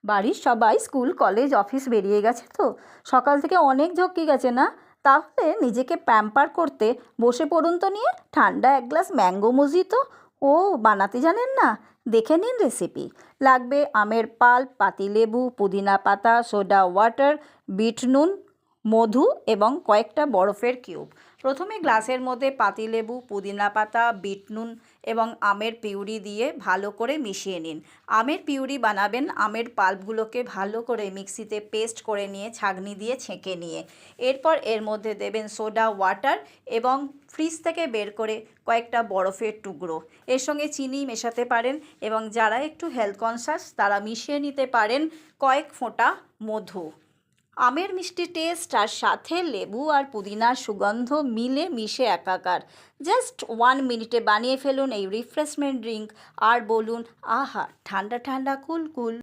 বাড়ির সবাই school college office বেরিয়ে গেছে তো সকাল থেকে অনেক ঝক্কি গেছে না? তাহলে নিজেকে প্যাম্পার করতে বসে পড়ুন তো নিয়ে ঠান্ডা এক গ্লাস ম্যাঙ্গো মজিতো। ও বানাতে জানেন না? দেখে নিন রেসিপি। লাগবে আমের পাল্প, পাতিলেবু, পুদিনা পাতা, সোডা ওয়াটার, বিট নুন, মধু এবং কয়েকটা বরফের কিউব। প্রথমে গ্লাসের মধ্যে পাতিলেবু, পুদিনা পাতা, বিট নুন এবং আমের পিউরি দিয়ে ভালো করে মিশিয়ে নিন। আমের পিউরি বানাবেন আমের পাল্পগুলোকে ভালো করে মিক্সিতে পেস্ট করে নিয়ে ছাঁকনি দিয়ে ছেঁকে নিয়ে। এরপর এর মধ্যে দেবেন সোডা ওয়াটার এবং ফ্রিজ থেকে বের করে কয়েকটা বরফের টুকরো। এর সঙ্গে চিনি মেশাতে পারেন এবং যারা একটু হেলথ কনসাস তারা মিশিয়ে নিতে পারেন কয়েক ফোঁটা মধু। আমের মিষ্টি টেস্ট আর সাথে লেবু আর পুদিনার সুগন্ধ মিলে মিশে একাকার। জাস্ট 1 মিনিটে বানিয়ে ফেলুন এই রিফ্রেশমেন্ট ড্রিঙ্ক আর বলুন, আহা ঠান্ডা ঠান্ডা কুল কুল।